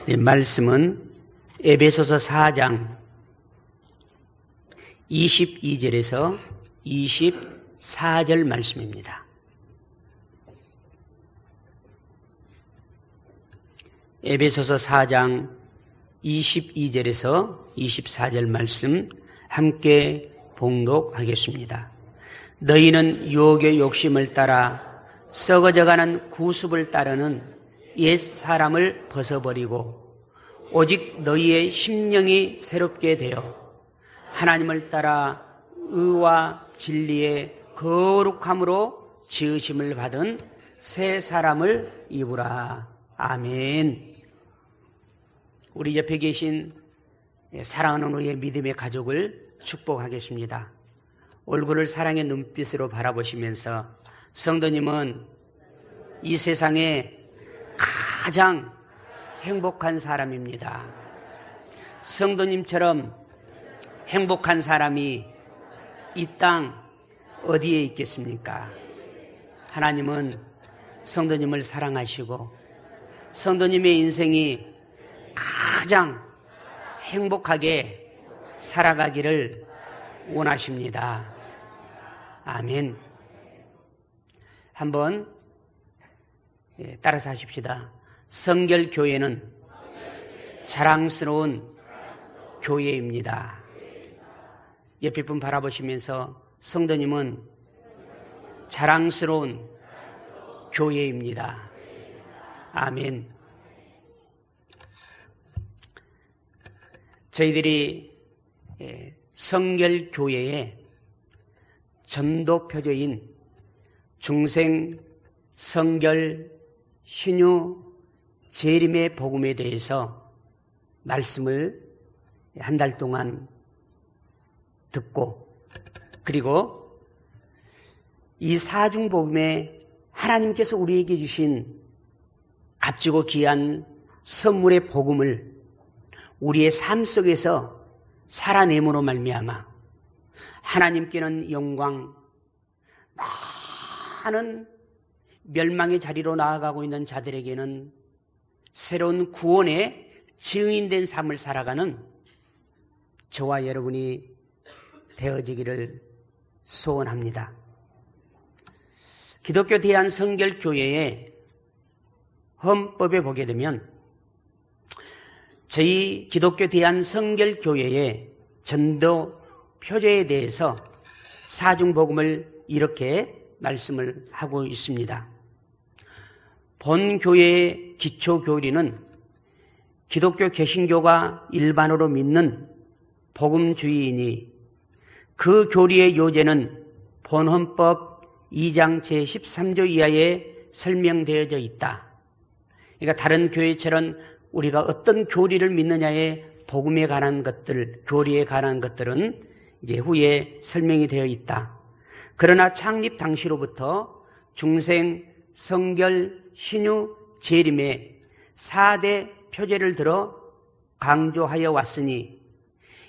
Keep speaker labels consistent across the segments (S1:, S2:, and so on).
S1: 네, 말씀은 에베소서 4장 22절에서 24절 말씀입니다. 에베소서 4장 22절에서 24절 말씀 함께 봉독하겠습니다. 너희는 유혹의 욕심을 따라 썩어져가는 구습을 따르는 옛 사람을 벗어버리고 오직 너희의 심령이 새롭게 되어 하나님을 따라 의와 진리의 거룩함으로 지으심을 받은 새 사람을 입으라. 아멘. 우리 옆에 계신 사랑하는 우리의 믿음의 가족을 축복하겠습니다. 얼굴을 사랑의 눈빛으로 바라보시면서 성도님은 이 세상에 가장 행복한 사람입니다. 성도님처럼 행복한 사람이 이 땅 어디에 있겠습니까? 하나님은 성도님을 사랑하시고 성도님의 인생이 가장 행복하게 살아가기를 원하십니다. 아멘. 한번 따라서 하십시다. 성결교회는 자랑스러운 교회입니다. 옆에 분 바라보시면서 성도님은 자랑스러운 교회입니다. 아멘. 저희들이 성결교회의 전도표제인 중생 성결 신유 재림의 복음에 대해서 말씀을 한 달 동안 듣고 그리고 이 사중복음에 하나님께서 우리에게 주신 값지고 귀한 선물의 복음을 우리의 삶 속에서 살아내므로 말미암아 하나님께는 영광, 많은 멸망의 자리로 나아가고 있는 자들에게는 새로운 구원의 증인된 삶을 살아가는 저와 여러분이 되어지기를 소원합니다. 기독교 대한성결교회의 헌법에 보게 되면 저희 기독교 대한성결교회의 전도 표제에 대해서 사중복음을 이렇게 말씀을 하고 있습니다. 본 교회의 기초 교리는 기독교 개신교가 일반으로 믿는 복음주의이니 그 교리의 요제는 본 헌법 2장 제13조 이하에 설명되어져 있다. 그러니까 다른 교회처럼 우리가 어떤 교리를 믿느냐에 복음에 관한 것들, 교리에 관한 것들은 이제 후에 설명이 되어 있다. 그러나 창립 당시로부터 중생, 성결, 신유, 재림의 4대 표제를 들어 강조하여 왔으니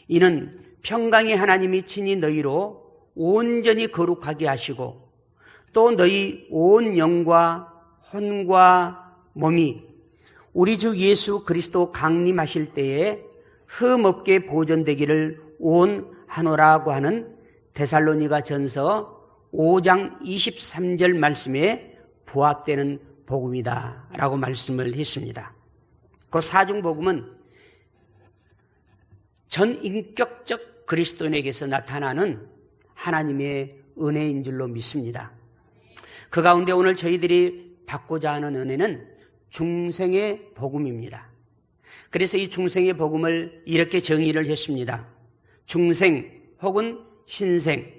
S1: 이는 평강의 하나님이 친히 너희로 온전히 거룩하게 하시고 또 너희 온 영과 혼과 몸이 우리 주 예수 그리스도 강림하실 때에 흠없게 보존되기를 원하노라고 하는 데살로니가 전서 5장 23절 말씀에 부합되는 복음이다 라고 말씀을 했습니다. 그 사중복음은 전인격적 그리스도인에게서 나타나는 하나님의 은혜인 줄로 믿습니다. 그 가운데 오늘 저희들이 받고자 하는 은혜는 중생의 복음입니다. 그래서 이 중생의 복음을 이렇게 정의를 했습니다. 중생 혹은 신생.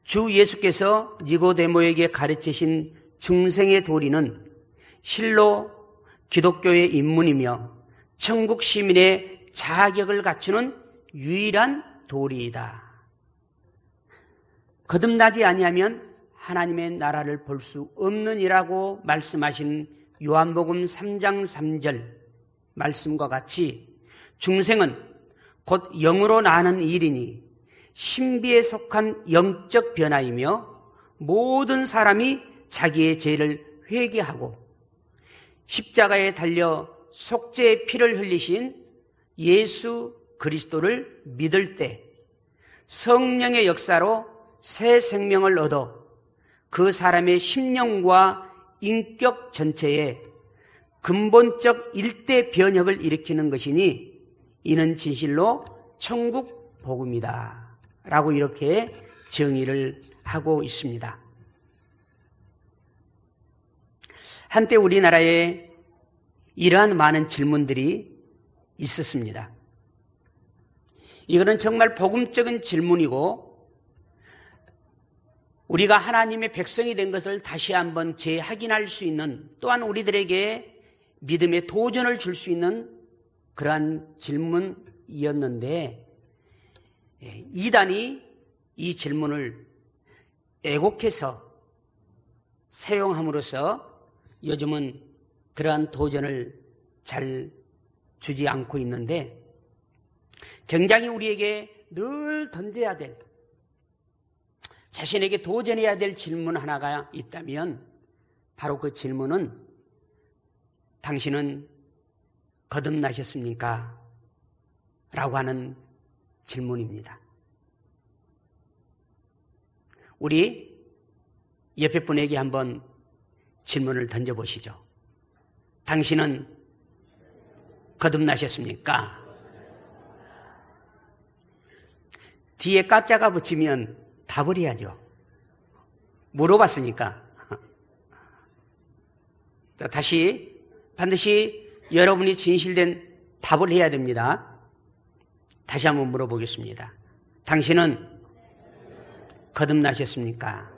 S1: 주 예수께서 니고데모에게 가르치신 중생의 도리는 실로 기독교의 입문이며 천국 시민의 자격을 갖추는 유일한 도리이다. 거듭나지 아니하면 하나님의 나라를 볼 수 없느니라고 말씀하신 요한복음 3장 3절 말씀과 같이 중생은 곧 영으로 나는 일이니 신비에 속한 영적 변화이며 모든 사람이 자기의 죄를 회개하고 십자가에 달려 속죄의 피를 흘리신 예수 그리스도를 믿을 때 성령의 역사로 새 생명을 얻어 그 사람의 심령과 인격 전체에 근본적 일대 변혁을 일으키는 것이니 이는 진실로 천국 복음이다 라고 이렇게 정의를 하고 있습니다. 한때 우리나라에 이러한 많은 질문들이 있었습니다. 이거는 정말 복음적인 질문이고 우리가 하나님의 백성이 된 것을 다시 한번 재확인할 수 있는, 또한 우리들에게 믿음의 도전을 줄 수 있는 그러한 질문이었는데 이단이 이 질문을 왜곡해서 사용함으로써 요즘은 그러한 도전을 잘 주지 않고 있는데, 굉장히 우리에게 늘 던져야 될, 자신에게 도전해야 될 질문 하나가 있다면 바로 그 질문은 당신은 거듭나셨습니까? 라고 하는 질문입니다. 우리 옆에 분에게 한번 질문을 던져보시죠. 당신은 거듭나셨습니까? 뒤에 까짜가 붙이면 답을 해야죠. 물어봤으니까. 자, 다시 반드시 여러분이 진실된 답을 해야 됩니다. 다시 한번 물어보겠습니다. 당신은 거듭나셨습니까?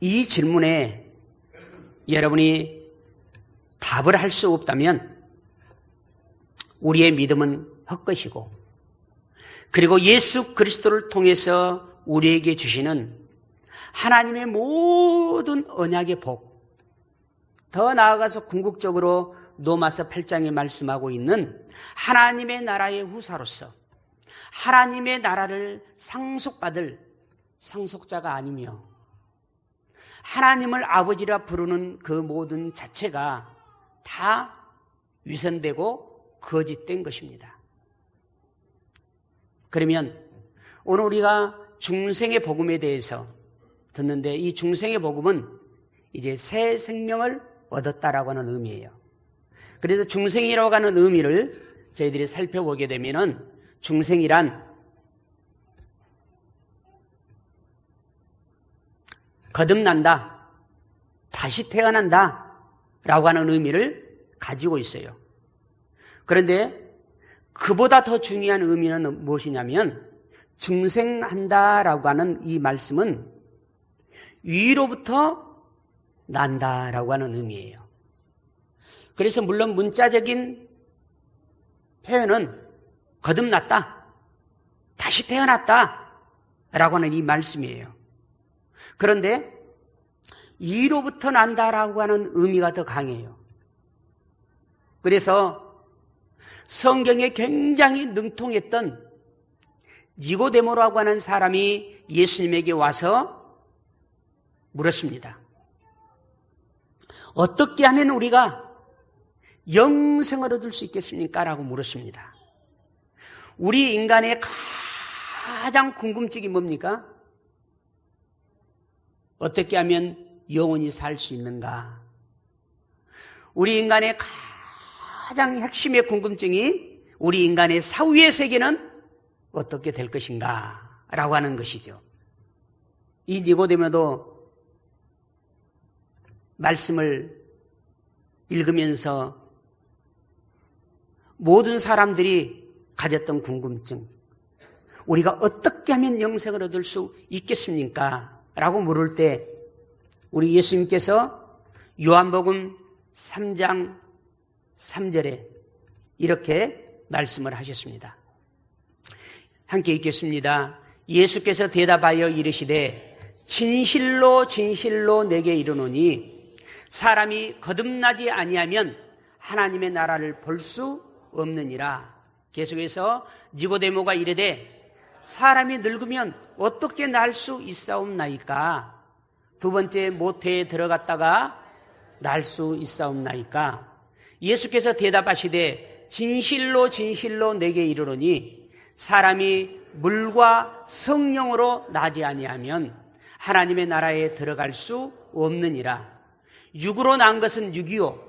S1: 이 질문에 여러분이 답을 할 수 없다면 우리의 믿음은 헛것이고, 그리고 예수 그리스도를 통해서 우리에게 주시는 하나님의 모든 언약의 복, 더 나아가서 궁극적으로 로마서 8장에 말씀하고 있는 하나님의 나라의 후사로서 하나님의 나라를 상속받을 상속자가 아니며 하나님을 아버지라 부르는 그 모든 자체가 다 위선되고 거짓된 것입니다. 그러면 오늘 우리가 중생의 복음에 대해서 듣는데, 이 중생의 복음은 이제 새 생명을 얻었다라고 하는 의미예요. 그래서 중생이라고 하는 의미를 저희들이 살펴보게 되면은, 중생이란 거듭난다, 다시 태어난다 라고 하는 의미를 가지고 있어요. 그런데 그보다 더 중요한 의미는 무엇이냐면, 중생한다라고 하는 이 말씀은 위로부터 난다라고 하는 의미예요. 그래서 물론 문자적인 표현은 거듭났다, 다시 태어났다 라고 하는 이 말씀이에요. 그런데 위로부터 난다라고 하는 의미가 더 강해요. 그래서 성경에 굉장히 능통했던 니고데모라고 하는 사람이 예수님에게 와서 물었습니다. 어떻게 하면 우리가 영생을 얻을 수 있겠습니까? 라고 물었습니다. 우리 인간의 가장 궁금증이 뭡니까? 어떻게 하면 영원히 살 수 있는가? 우리 인간의 가장 핵심의 궁금증이 우리 인간의 사후의 세계는 어떻게 될 것인가? 라고 하는 것이죠. 이 니고데모도 말씀을 읽으면서 모든 사람들이 가졌던 궁금증, 우리가 어떻게 하면 영생을 얻을 수 있겠습니까? 라고 물을 때 우리 예수님께서 요한복음 3장 3절에 이렇게 말씀을 하셨습니다. 함께 읽겠습니다. 예수께서 대답하여 이르시되 진실로 진실로 내게 이르노니 사람이 거듭나지 아니하면 하나님의 나라를 볼 수 없느니라. 계속해서 니고데모가 이르되 사람이 늙으면 어떻게 날 수 있사옵나이까? 두 번째 모태에 들어갔다가 날 수 있사옵나이까? 예수께서 대답하시되 진실로 진실로 내게 이르노니 사람이 물과 성령으로 나지 아니하면 하나님의 나라에 들어갈 수 없느니라. 육으로 난 것은 육이요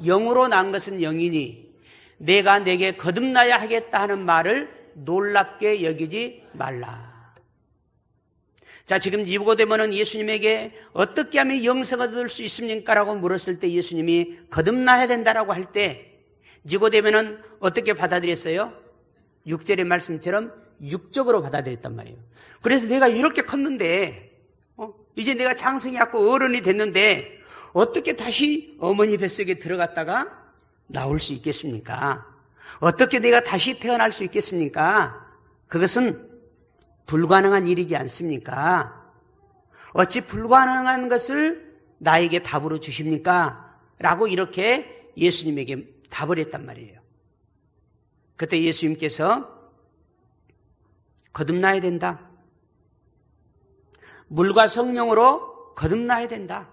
S1: 영으로 난 것은 영이니 내가 내게 거듭나야 하겠다 하는 말을 놀랍게 여기지 말라. 자, 지금 니고데모는 예수님에게 어떻게 하면 영생을 얻을 수 있습니까? 라고 물었을 때 예수님이 거듭나야 된다라고 할 때 니고데모는 어떻게 받아들였어요? 6절의 말씀처럼 육적으로 받아들였단 말이에요. 그래서 내가 이렇게 컸는데 이제 내가 장성해갖고 어른이 됐는데 어떻게 다시 어머니 뱃속에 들어갔다가 나올 수 있겠습니까? 어떻게 내가 다시 태어날 수 있겠습니까? 그것은 불가능한 일이지 않습니까? 어찌 불가능한 것을 나에게 답으로 주십니까? 라고 이렇게 예수님에게 답을 했단 말이에요. 그때 예수님께서 거듭나야 된다. 물과 성령으로 거듭나야 된다.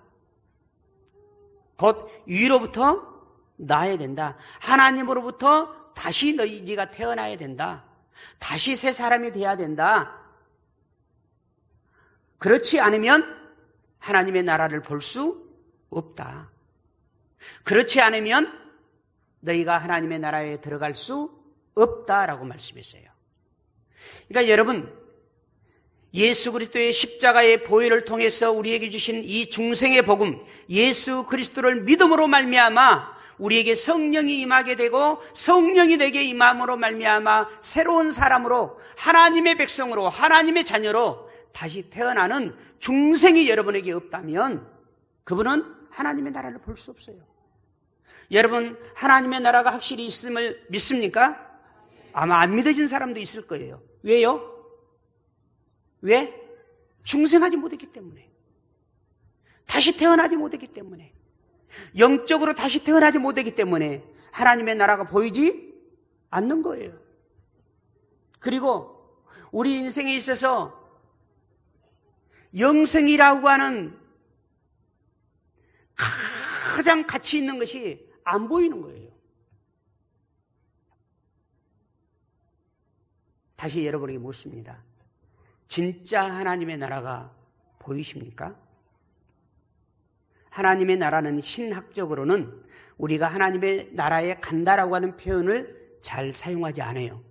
S1: 곧 위로부터 나야 된다. 하나님으로부터 다시 네가 태어나야 된다. 다시 새 사람이 돼야 된다. 그렇지 않으면 하나님의 나라를 볼 수 없다. 그렇지 않으면 너희가 하나님의 나라에 들어갈 수 없다라고 말씀했어요. 그러니까 여러분, 예수 그리스도의 십자가의 보혈을 통해서 우리에게 주신 이 중생의 복음, 예수 그리스도를 믿음으로 말미암아 우리에게 성령이 임하게 되고 성령이 내게 임함으로 말미암아 새로운 사람으로 하나님의 백성으로 하나님의 자녀로 다시 태어나는 중생이 여러분에게 없다면 그분은 하나님의 나라를 볼 수 없어요. 여러분, 하나님의 나라가 확실히 있음을 믿습니까? 아마 안 믿어진 사람도 있을 거예요. 왜요? 왜? 중생하지 못했기 때문에. 다시 태어나지 못했기 때문에. 영적으로 다시 태어나지 못했기 때문에 하나님의 나라가 보이지 않는 거예요. 그리고 우리 인생에 있어서 영생이라고 하는 가장 가치 있는 것이 안 보이는 거예요. 다시 여러분에게 묻습니다. 진짜 하나님의 나라가 보이십니까? 하나님의 나라는 신학적으로는 우리가 하나님의 나라에 간다라고 하는 표현을 잘 사용하지 않아요.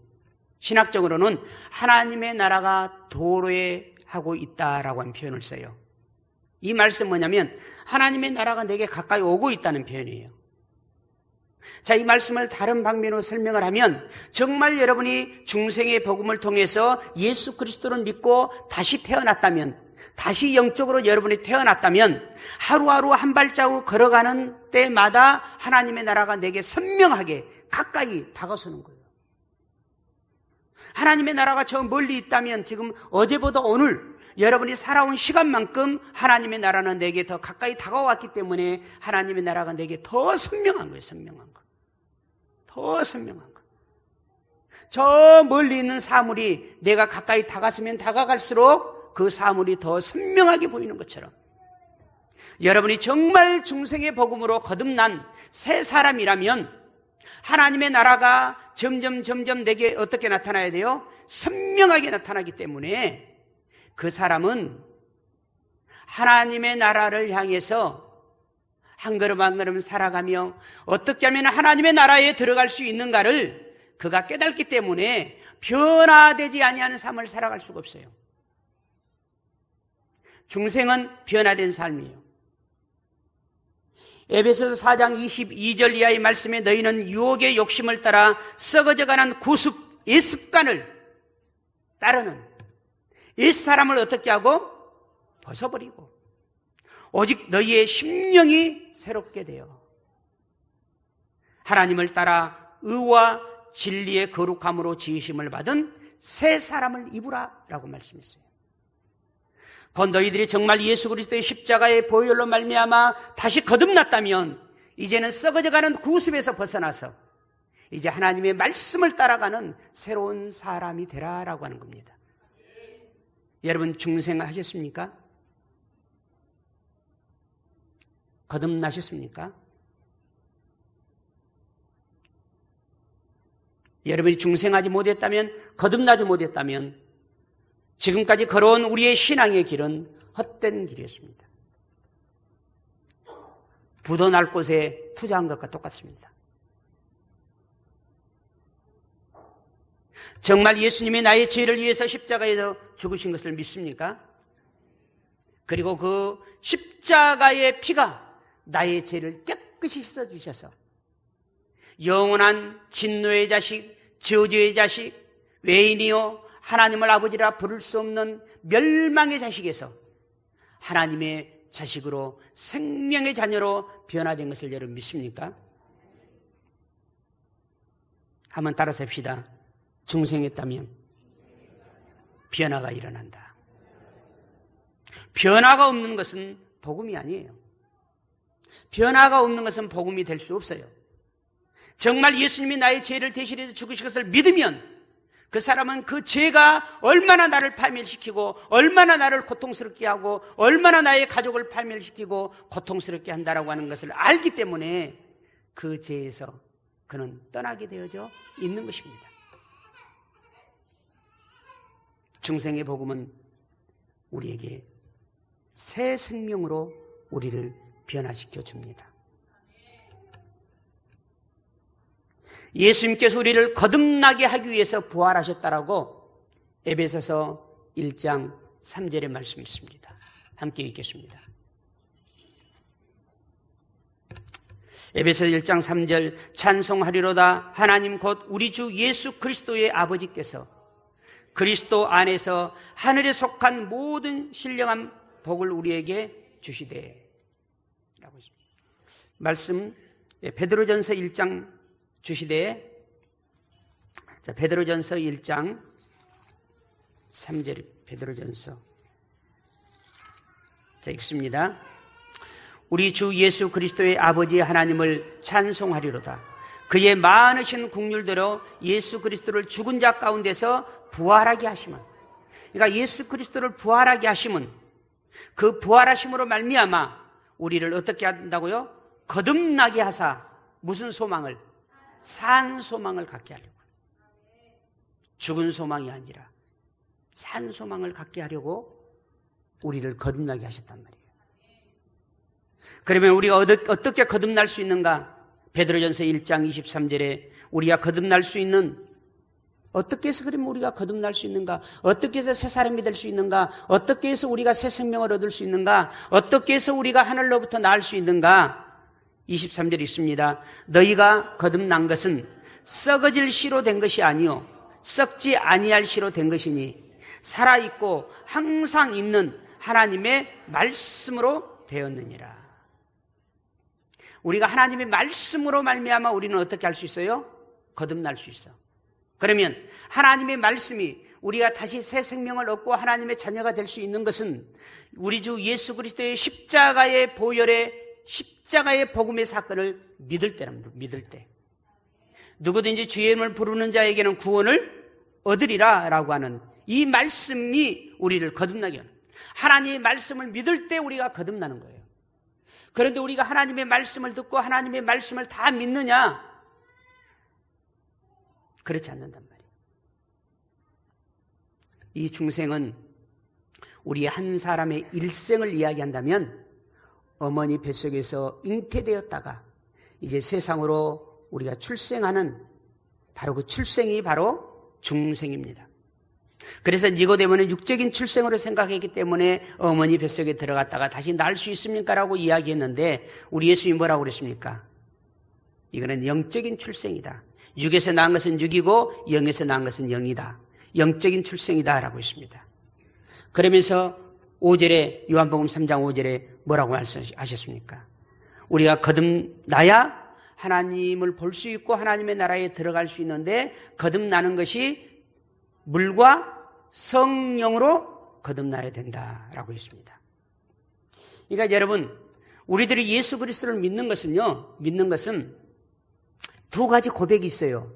S1: 신학적으로는 하나님의 나라가 도래하고 있다라고 하는 표현을 써요. 이 말씀은 뭐냐면 하나님의 나라가 내게 가까이 오고 있다는 표현이에요. 자, 이 말씀을 다른 방면으로 설명을 하면 정말 여러분이 중생의 복음을 통해서 예수 그리스도를 믿고 다시 태어났다면, 다시 영적으로 여러분이 태어났다면 하루하루 한 발자국 걸어가는 때마다 하나님의 나라가 내게 선명하게 가까이 다가서는 거예요. 하나님의 나라가 저 멀리 있다면 지금 어제보다 오늘 여러분이 살아온 시간만큼 하나님의 나라는 내게 더 가까이 다가왔기 때문에 하나님의 나라가 내게 더 선명한 거예요. 선명한 거. 더 선명한 거. 저 멀리 있는 사물이 내가 가까이 다가서면 다가갈수록 그 사물이 더 선명하게 보이는 것처럼 여러분이 정말 중생의 복음으로 거듭난 새 사람이라면 하나님의 나라가 점점 내게 어떻게 나타나야 돼요? 선명하게 나타나기 때문에 그 사람은 하나님의 나라를 향해서 한 걸음 한 걸음 살아가며 어떻게 하면 하나님의 나라에 들어갈 수 있는가를 그가 깨닫기 때문에 변화되지 아니하는 삶을 살아갈 수가 없어요. 중생은 변화된 삶이에요. 에베소서 4장 22절 이하의 말씀에 너희는 유혹의 욕심을 따라 썩어져가는 구습, 옛습관을 따르는 옛사람을 어떻게 하고? 벗어버리고 오직 너희의 심령이 새롭게 되어 하나님을 따라 의와 진리의 거룩함으로 지으심을 받은 새 사람을 입으라 라고 말씀했어요. 곧 너희들이 정말 예수 그리스도의 십자가의 보혈로 말미암아 다시 거듭났다면 이제는 썩어져가는 구습에서 벗어나서 이제 하나님의 말씀을 따라가는 새로운 사람이 되라라고 하는 겁니다. 여러분 중생하셨습니까? 거듭나셨습니까? 여러분이 중생하지 못했다면, 거듭나지 못했다면 지금까지 걸어온 우리의 신앙의 길은 헛된 길이었습니다. 부도 날 곳에 투자한 것과 똑같습니다. 정말 예수님이 나의 죄를 위해서 십자가에서 죽으신 것을 믿습니까? 그리고 그 십자가의 피가 나의 죄를 깨끗이 씻어주셔서 영원한 진노의 자식, 저주의 자식, 외인이요 하나님을 아버지라 부를 수 없는 멸망의 자식에서 하나님의 자식으로 생명의 자녀로 변화된 것을 여러분 믿습니까? 한번 따라서 합시다. 중생했다면 변화가 일어난다. 변화가 없는 것은 복음이 아니에요. 변화가 없는 것은 복음이 될 수 없어요. 정말 예수님이 나의 죄를 대신해서 죽으신 것을 믿으면 그 사람은 그 죄가 얼마나 나를 파멸시키고 얼마나 나를 고통스럽게 하고 얼마나 나의 가족을 파멸시키고 고통스럽게 한다라고 하는 것을 알기 때문에 그 죄에서 그는 떠나게 되어져 있는 것입니다. 중생의 복음은 우리에게 새 생명으로 우리를 변화시켜 줍니다. 예수님께서 우리를 거듭나게 하기 위해서 부활하셨다라고 에베소서 1장 3절의 말씀이 있습니다. 함께 읽겠습니다. 에베소서 1장 3절 찬송하리로다 하나님 곧 우리 주 예수 그리스도의 아버지께서 그리스도 안에서 하늘에 속한 모든 신령한 복을 우리에게 주시되 라고 했습니다. 말씀 베드로전서 1장 주시되 베드로전서 1장 3절 베드로전서 읽습니다. 우리 주 예수 그리스도의 아버지 하나님을 찬송하리로다. 그의 많으신 긍휼대로 예수 그리스도를 죽은 자 가운데서 부활하게 하심은, 그러니까 예수 그리스도를 부활하게 하심은 그 부활하심으로 말미암아 우리를 어떻게 한다고요? 거듭나게 하사 무슨 소망을? 산 소망을 갖게 하려고. 죽은 소망이 아니라 산 소망을 갖게 하려고 우리를 거듭나게 하셨단 말이에요. 그러면 우리가 어떻게 거듭날 수 있는가? 베드로전서 1장 23절에 우리가 거듭날 수 있는, 어떻게 해서 그러면 우리가 거듭날 수 있는가? 어떻게 해서 새 사람이 될 수 있는가? 어떻게 해서 우리가 새 생명을 얻을 수 있는가? 어떻게 해서 우리가 하늘로부터 나을 수 있는가? 23절 있습니다. 너희가 거듭난 것은 썩어질 씨로 된 것이 아니요 썩지 아니할 씨로 된 것이니 살아있고 항상 있는 하나님의 말씀으로 되었느니라. 우리가 하나님의 말씀으로 말미암아 우리는 어떻게 할 수 있어요? 거듭날 수 있어. 그러면 하나님의 말씀이 우리가 다시 새 생명을 얻고 하나님의 자녀가 될 수 있는 것은 우리 주 예수 그리스도의 십자가의 보혈의 십자가의 복음의 사건을 믿을 때랍니다. 믿을 때. 누구든지 주의 이름을 부르는 자에게는 구원을 얻으리라 라고 하는 이 말씀이 우리를 거듭나게 하는, 하나님의 말씀을 믿을 때 우리가 거듭나는 거예요. 그런데 우리가 하나님의 말씀을 듣고 하나님의 말씀을 다 믿느냐? 그렇지 않는단 말이에요. 이 중생은 우리 한 사람의 일생을 이야기한다면 어머니 뱃속에서 잉태되었다가 이제 세상으로 우리가 출생하는 바로 그 출생이 바로 중생입니다. 그래서 니고데모는 육적인 출생으로 생각했기 때문에 어머니 뱃속에 들어갔다가 다시 날 수 있습니까? 라고 이야기했는데 우리 예수님이 뭐라고 그랬습니까? 이거는 영적인 출생이다. 육에서 낳은 것은 육이고 영에서 낳은 것은 영이다. 영적인 출생이다 라고 했습니다. 그러면서 5절에 요한복음 3장 5절에 뭐라고 말씀하셨습니까? 우리가 거듭나야 하나님을 볼 수 있고 하나님의 나라에 들어갈 수 있는데 거듭나는 것이 물과 성령으로 거듭나야 된다라고 했습니다. 그러니까 여러분, 우리들이 예수 그리스도를 믿는 것은 두 가지 고백이 있어요.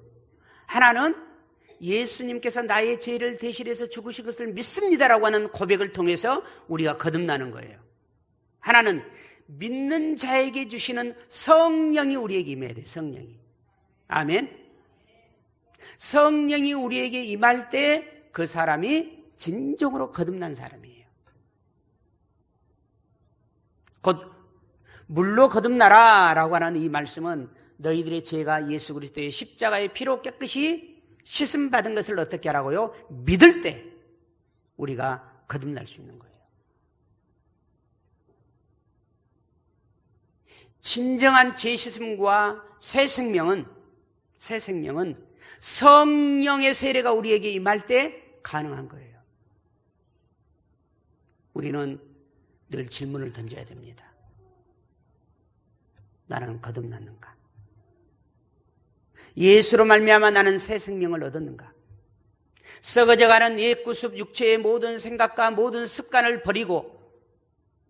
S1: 하나는 예수님께서 나의 죄를 대신해서 죽으신 것을 믿습니다라고 하는 고백을 통해서 우리가 거듭나는 거예요. 하나는 믿는 자에게 주시는 성령이 우리에게 임해야 돼요. 성령이. 아멘. 성령이 우리에게 임할 때 그 사람이 진정으로 거듭난 사람이에요. 곧 물로 거듭나라 라고 하는 이 말씀은 너희들의 죄가 예수 그리스도의 십자가의 피로 깨끗이 씻음 받은 것을 어떻게 하라고요? 믿을 때 우리가 거듭날 수 있는 거예요. 진정한 죄 씻음과 새 생명은 성령의 세례가 우리에게 임할 때 가능한 거예요. 우리는 늘 질문을 던져야 됩니다. 나는 거듭났는가? 예수로 말미암아 나는 새 생명을 얻었는가? 썩어져가는 옛 구습 육체의 모든 생각과 모든 습관을 버리고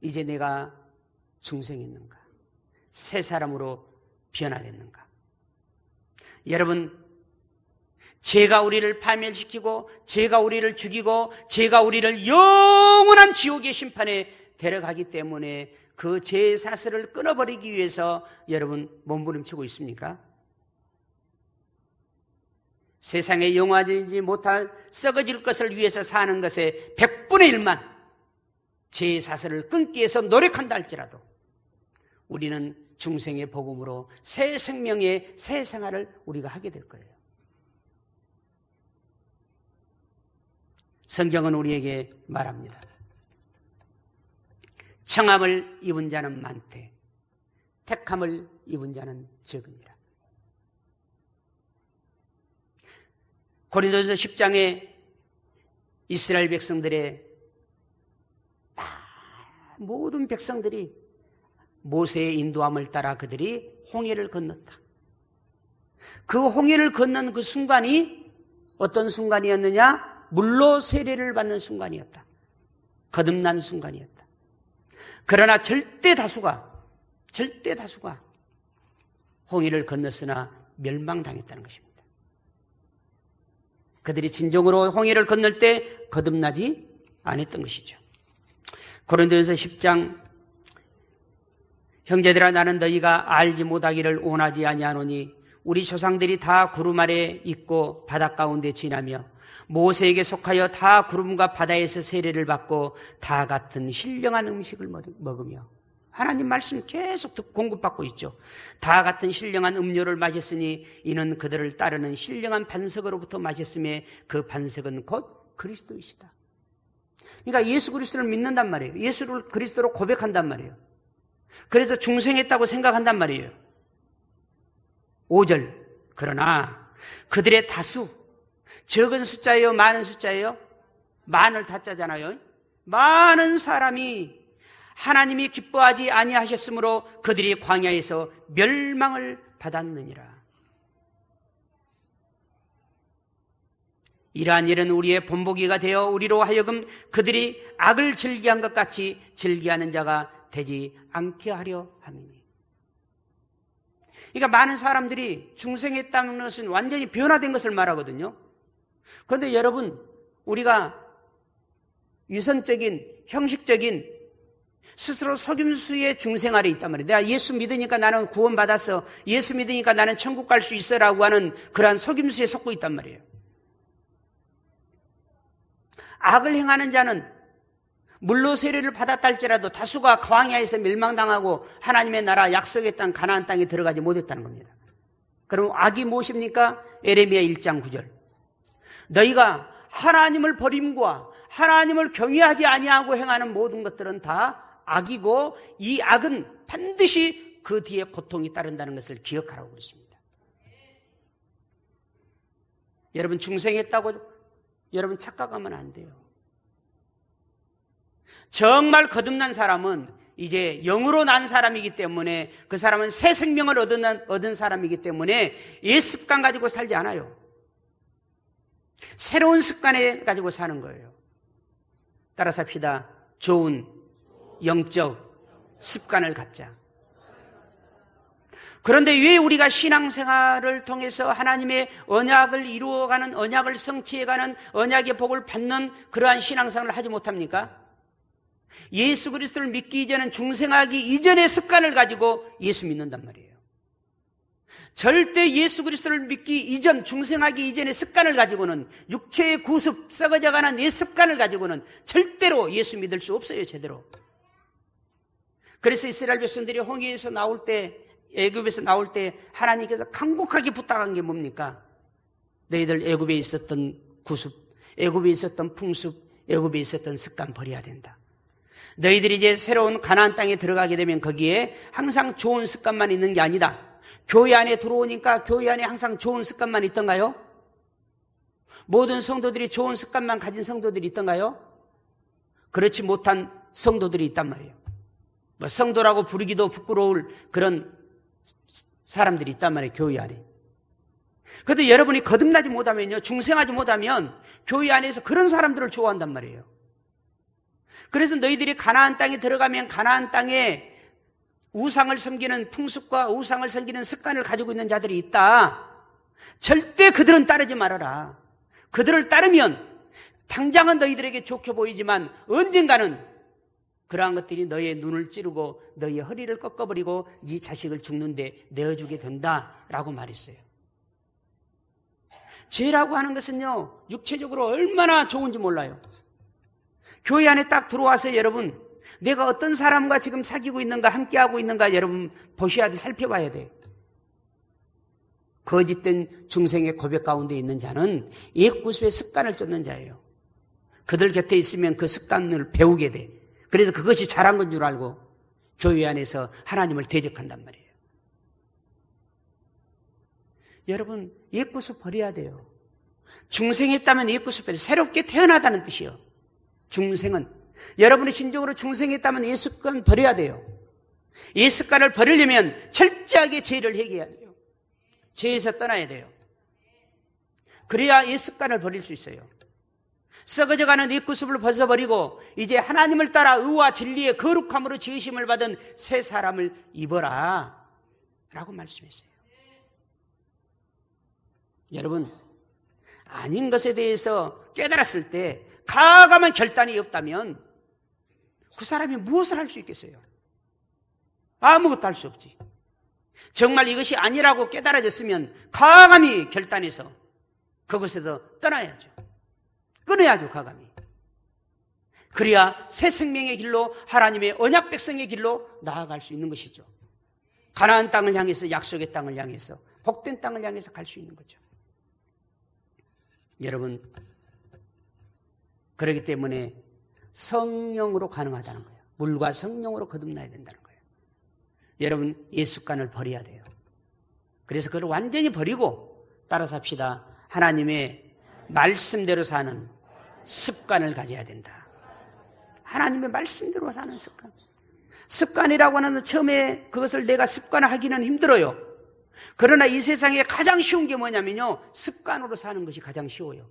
S1: 이제 내가 중생했는가? 새 사람으로 변화됐는가? 여러분, 죄가 우리를 파멸시키고 죄가 우리를 죽이고 죄가 우리를 영원한 지옥의 심판에 데려가기 때문에 그 죄의 사슬을 끊어버리기 위해서 여러분 몸부림치고 있습니까? 세상에 영원하지 못할 썩어질 것을 위해서 사는 것의 100분의 1만 죄의 사슬을 끊기 위해서 노력한다 할지라도 우리는 중생의 복음으로 새 생명의 새 생활을 우리가 하게 될 거예요. 성경은 우리에게 말합니다. 청함을 입은 자는 많되 택함을 입은 자는 적으니라. 고린도전서 10장에 이스라엘 백성들의 모든 백성들이 모세의 인도함을 따라 그들이 홍해를 건넜다. 그 홍해를 건넌 그 순간이 어떤 순간이었느냐? 물로 세례를 받는 순간이었다. 거듭난 순간이었다. 그러나 절대 다수가 홍해를 건넜으나 멸망당했다는 것입니다. 그들이 진정으로 홍해를 건널 때 거듭나지 않았던 것이죠. 고린도전서 10장 형제들아 나는 너희가 알지 못하기를 원하지 아니하노니 우리 조상들이 다 구름 아래 있고 바닷 가운데 지나며 모세에게 속하여 다 구름과 바다에서 세례를 받고 다 같은 신령한 음식을 먹으며 하나님 말씀 계속 공급받고 있죠. 다 같은 신령한 음료를 마셨으니 이는 그들을 따르는 신령한 반석으로부터 마셨음에 그 반석은 곧 그리스도이시다. 그러니까 예수 그리스도를 믿는단 말이에요. 예수를 그리스도로 고백한단 말이에요. 그래서 중생했다고 생각한단 말이에요. 5절 그러나 그들의 다수 적은 숫자예요? 많은 숫자예요? 많을 다짜잖아요. 많은 사람이 하나님이 기뻐하지 아니하셨으므로 그들이 광야에서 멸망을 받았느니라. 이러한 일은 우리의 본보기가 되어 우리로 하여금 그들이 악을 즐기한 것 같이 즐기하는 자가 되지 않게 하려 함이니. 그러니까 많은 사람들이 중생했다는 것은 완전히 변화된 것을 말하거든요. 그런데 여러분, 우리가 유선적인, 형식적인 스스로 속임수의 중생 아래 있단 말이에요. 내가 예수 믿으니까 나는 구원받았어. 예수 믿으니까 나는 천국 갈 수 있어 라고 하는 그러한 속임수에 속고 있단 말이에요. 악을 행하는 자는 물로 세례를 받았다 할지라도 다수가 광야에서 멸망당하고 하나님의 나라 약속의 땅 가나안 땅에 들어가지 못했다는 겁니다. 그럼 악이 무엇입니까? 에레미야 1장 9절. 너희가 하나님을 버림과 하나님을 경외하지 아니하고 행하는 모든 것들은 다 악이고 이 악은 반드시 그 뒤에 고통이 따른다는 것을 기억하라고 그랬습니다. 여러분 중생했다고 여러분 착각하면 안 돼요. 정말 거듭난 사람은 이제 영으로 난 사람이기 때문에 그 사람은 새 생명을 얻은 사람이기 때문에 옛 습관 가지고 살지 않아요. 새로운 습관을 가지고 사는 거예요. 따라서 합시다. 좋은 영적 습관을 갖자. 그런데 왜 우리가 신앙생활을 통해서 하나님의 언약을 이루어가는, 언약을 성취해가는, 언약의 복을 받는 그러한 신앙생활을 하지 못합니까? 예수 그리스도를 믿기 이전은 중생하기 이전의 습관을 가지고 예수 믿는단 말이에요. 절대 예수 그리스도를 믿기 이전, 중생하기 이전의 습관을 가지고는, 육체의 구습, 썩어져가는 내 습관을 가지고는 절대로 예수 믿을 수 없어요, 제대로. 그래서 이스라엘 백성들이 홍해에서 나올 때, 애굽에서 나올 때 하나님께서 간곡하게 부탁한 게 뭡니까? 너희들 애굽에 있었던 구습, 애굽에 있었던 풍습, 애굽에 있었던 습관 버려야 된다. 너희들이 이제 새로운 가나안 땅에 들어가게 되면 거기에 항상 좋은 습관만 있는 게 아니다. 교회 안에 들어오니까 교회 안에 항상 좋은 습관만 있던가요? 모든 성도들이 좋은 습관만 가진 성도들이 있던가요? 그렇지 못한 성도들이 있단 말이에요. 뭐 성도라고 부르기도 부끄러울 그런 사람들이 있단 말이에요, 교회 안에. 그런데 여러분이 거듭나지 못하면요, 중생하지 못하면 교회 안에서 그런 사람들을 좋아한단 말이에요. 그래서 너희들이 가나안 땅에 들어가면 가나안 땅에 우상을 섬기는 풍습과 우상을 섬기는 습관을 가지고 있는 자들이 있다. 절대 그들은 따르지 말아라. 그들을 따르면 당장은 너희들에게 좋게 보이지만 언젠가는 그러한 것들이 너희의 눈을 찌르고 너희의 허리를 꺾어버리고 네 자식을 죽는데 내어주게 된다라고 말했어요. 죄라고 하는 것은요, 육체적으로 얼마나 좋은지 몰라요. 교회 안에 딱 들어와서 여러분, 내가 어떤 사람과 지금 사귀고 있는가, 함께하고 있는가 여러분 보셔야 돼, 살펴봐야 돼. 거짓된 중생의 고백 가운데 있는 자는 옛구습의 습관을 쫓는 자예요. 그들 곁에 있으면 그 습관을 배우게 돼. 그래서 그것이 잘한 건 줄 알고 교회 안에서 하나님을 대적한단 말이에요. 여러분, 옛구습 버려야 돼요. 중생했다면 옛구습 버려야 돼요. 새롭게 태어나다는 뜻이요. 중생은, 여러분이 진정으로 중생했다면 옛 습관 버려야 돼요. 옛 습관을 버리려면 철저하게 죄를 회개해야 돼요. 죄에서 떠나야 돼요. 그래야 옛 습관을 버릴 수 있어요. 썩어져가는 옛구습을 벗어버리고 이제 하나님을 따라 의와 진리의 거룩함으로 지으심을 받은 새 사람을 입어라 라고 말씀했어요. 여러분, 아닌 것에 대해서 깨달았을 때 가감한 결단이 없다면 그 사람이 무엇을 할 수 있겠어요? 아무것도 할 수 없지. 정말 이것이 아니라고 깨달아졌으면 가감히 결단해서 그것에서 떠나야죠. 끊어야죠, 가감히. 그래야 새 생명의 길로, 하나님의 언약 백성의 길로 나아갈 수 있는 것이죠. 가나안 땅을 향해서, 약속의 땅을 향해서, 복된 땅을 향해서 갈 수 있는 거죠. 여러분, 그렇기 때문에 성령으로 가능하다는 거예요. 물과 성령으로 거듭나야 된다는 거예요. 여러분, 옛 습관을 버려야 돼요. 그래서 그걸 완전히 버리고 따라 삽시다. 하나님의 말씀대로 사는 습관을 가져야 된다. 하나님의 말씀대로 사는 습관. 습관이라고 하는 처음에 그것을 내가 습관화하기는 힘들어요. 그러나 이 세상에 가장 쉬운 게 뭐냐면요, 습관으로 사는 것이 가장 쉬워요.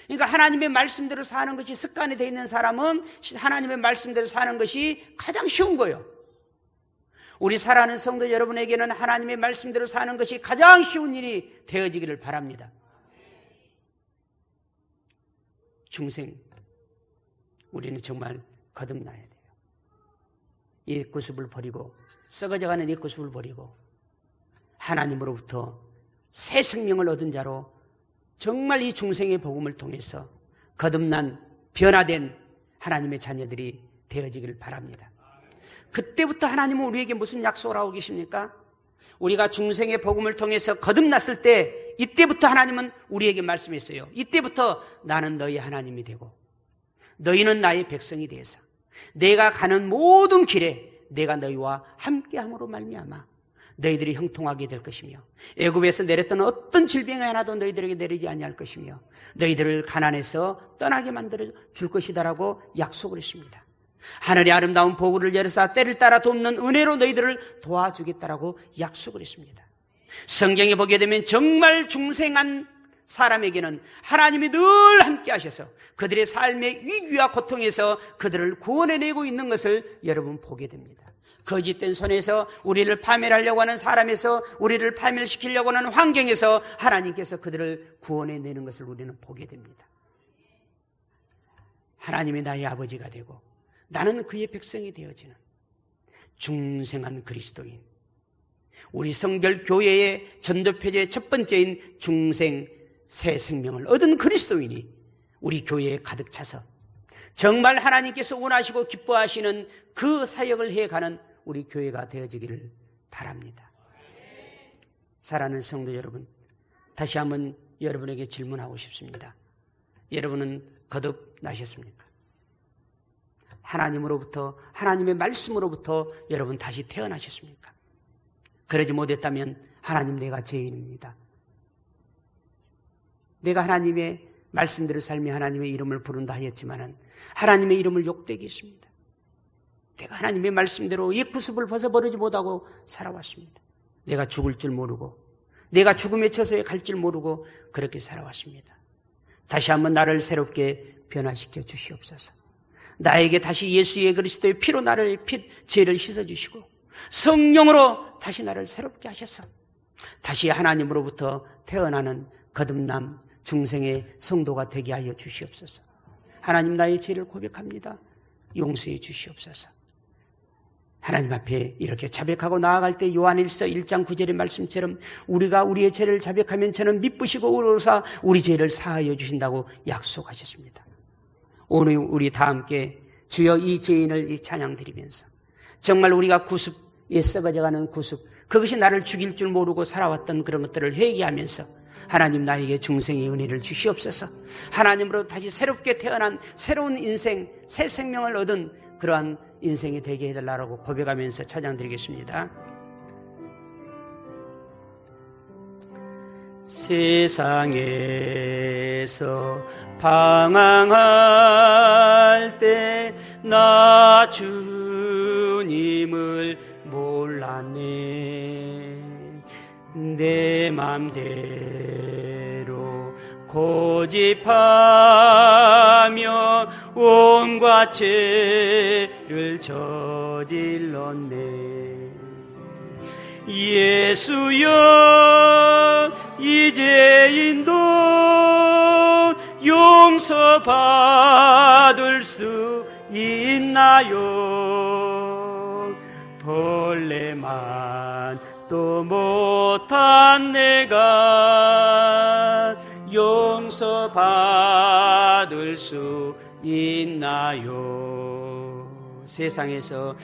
S1: 그러니까 하나님의 말씀대로 사는 것이 습관이 되어 있는 사람은 하나님의 말씀대로 사는 것이 가장 쉬운 거예요. 우리 사랑하는 성도 여러분에게는 하나님의 말씀대로 사는 것이 가장 쉬운 일이 되어지기를 바랍니다. 중생, 우리는 정말 거듭나야 돼요. 옛구습을 버리고, 썩어져가는 옛구습을 버리고 하나님으로부터 새 생명을 얻은 자로 정말 이 중생의 복음을 통해서 거듭난, 변화된 하나님의 자녀들이 되어지기를 바랍니다. 그때부터 하나님은 우리에게 무슨 약속을 하고 계십니까? 우리가 중생의 복음을 통해서 거듭났을 때, 이때부터 하나님은 우리에게 말씀했어요. 이때부터 나는 너희 하나님이 되고 너희는 나의 백성이 되어서 내가 가는 모든 길에 내가 너희와 함께함으로 말미암아 너희들이 형통하게 될 것이며, 애굽에서 내렸던 어떤 질병이 하나도 너희들에게 내리지 아니할 것이며, 너희들을 가난에서 떠나게 만들어 줄 것이다라고 약속을 했습니다. 하늘의 아름다운 보고를 열어서 때를 따라 돕는 은혜로 너희들을 도와주겠다라고 약속을 했습니다. 성경에 보게 되면 정말 중생한 사람에게는 하나님이 늘 함께 하셔서 그들의 삶의 위기와 고통에서 그들을 구원해내고 있는 것을 여러분 보게 됩니다. 거짓된 손에서 우리를 파멸하려고 하는 사람에서, 우리를 파멸시키려고 하는 환경에서 하나님께서 그들을 구원해내는 것을 우리는 보게 됩니다. 하나님이 나의 아버지가 되고 나는 그의 백성이 되어지는 중생한 그리스도인, 우리 성결교회의 전도표제의 첫 번째인 중생 새 생명을 얻은 그리스도인이 우리 교회에 가득 차서 정말 하나님께서 원하시고 기뻐하시는 그 사역을 해가는 우리 교회가 되어지기를 바랍니다. 사랑하는 성도 여러분, 다시 한번 여러분에게 질문하고 싶습니다. 여러분은 거듭나셨습니까? 하나님으로부터, 하나님의 말씀으로부터 여러분 다시 태어나셨습니까? 그러지 못했다면 하나님, 내가 죄인입니다. 내가 하나님의 말씀대로 살며 하나님의 이름을 부른다 하였지만은 하나님의 이름을 욕되게 했습니다. 내가 하나님의 말씀대로 옛 구습을 벗어버리지 못하고 살아왔습니다. 내가 죽을 줄 모르고, 내가 죽음의 처소에 갈 줄 모르고 그렇게 살아왔습니다. 다시 한번 나를 새롭게 변화시켜 주시옵소서. 나에게 다시 예수의 그리스도의 피로 나를 죄를 씻어주시고 성령으로 다시 나를 새롭게 하셔서 다시 하나님으로부터 태어나는 거듭남 중생의 성도가 되게 하여 주시옵소서. 하나님, 나의 죄를 고백합니다. 용서해 주시옵소서. 하나님 앞에 이렇게 자백하고 나아갈 때 요한일서 1장 9절의 말씀처럼 우리가 우리의 죄를 자백하면 저는 미쁘시고 의로사 우리 죄를 사하여 주신다고 약속하셨습니다. 오늘 우리 다 함께 주여 이 죄인을 찬양 드리면서 정말 우리가 구습, 썩어져가는 구습, 그것이 나를 죽일 줄 모르고 살아왔던 그런 것들을 회개하면서 하나님, 나에게 중생의 은혜를 주시옵소서. 하나님으로 다시 새롭게 태어난 새로운 인생, 새 생명을 얻은 그러한 인생이 되게 해달라고 고백하면서 찬양드리겠습니다. 세상에서 방황할 때 나 주님을 몰랐네. 내 맘대로 고집하며 온갖 죄를 저질렀네. 예수여, 이제인도 용서받을 수 있나요? 벌레만 또 못한 내가 용서받을 수 있나요? 세상에서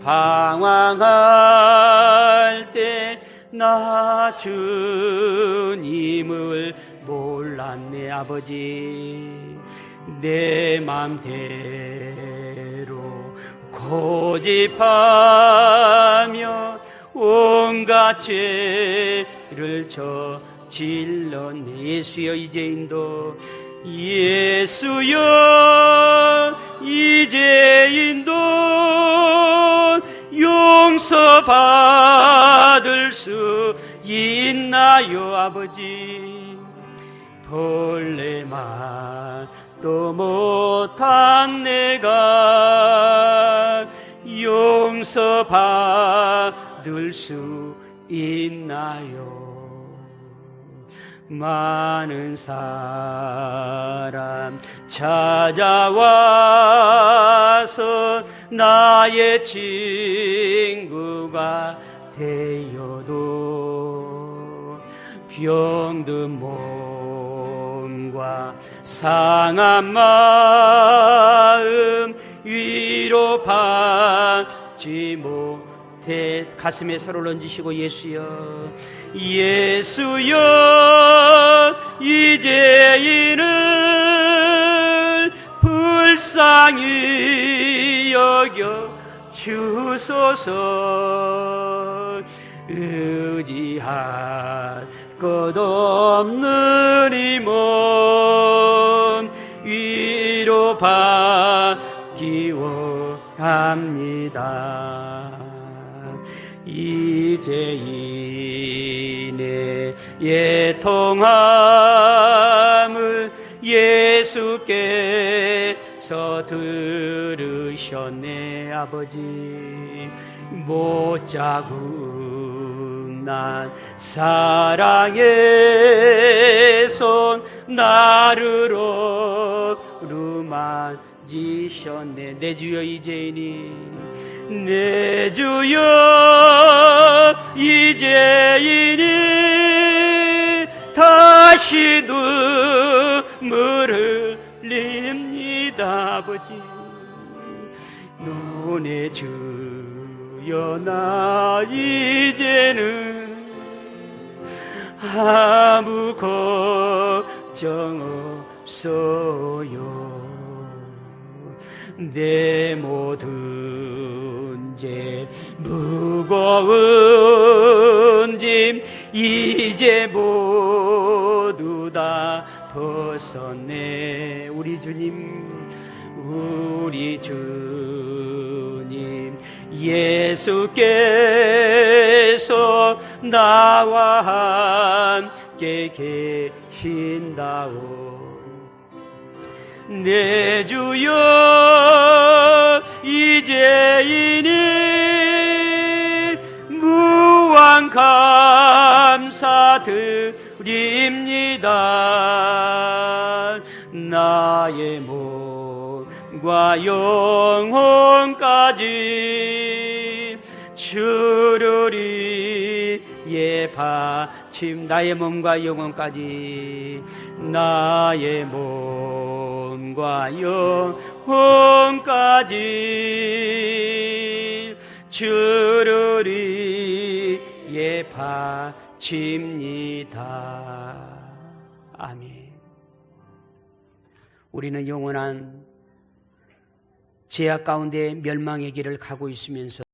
S1: 방황할 때 나 주님을 몰랐네. 아버지, 내 맘대로 고집하며 온갖 죄를 저질렀네. 예수여, 이제인도 예수여, 이제인도 용서받을 수 있나요? 아버지, 벌레만 또 못한 내가 용서받을 수 있나요? 많은 사람 찾아와서 나의 친구가 되어도 병든 몸과 상한 마음 위로받지 못해 가슴에 서로 얹으시고 예수여, 예수여, 이제이는 불쌍히 여겨 주소서. 의지할 것 없는 이 몸 위로받기 원합니다. 이제인의 애통함을 예수께서 들으셨네. 아버지, 못자국난 사랑의 손 나를 지셨네. 내 주여 이제이니, 내 주여 이제이니 다시 눈물을 흘립니다. 아버지, 눈의 주여 나 이제는 아무 걱정 없어요. 내 모든 죄 무거운 짐 이제 모두 다 벗었네. 우리 주님 예수께서 나와 함께 계신다오. 내 주여 이제이니 무한 감사드립니다. 나의 몸과 영혼까지 주를 위해 바침. 나의 몸과 영혼까지, 나의 몸과 영혼까지 주를 위해 바칩니다. 아멘. 우리는 영원한 죄악 가운데 멸망의 길을 가고 있으면서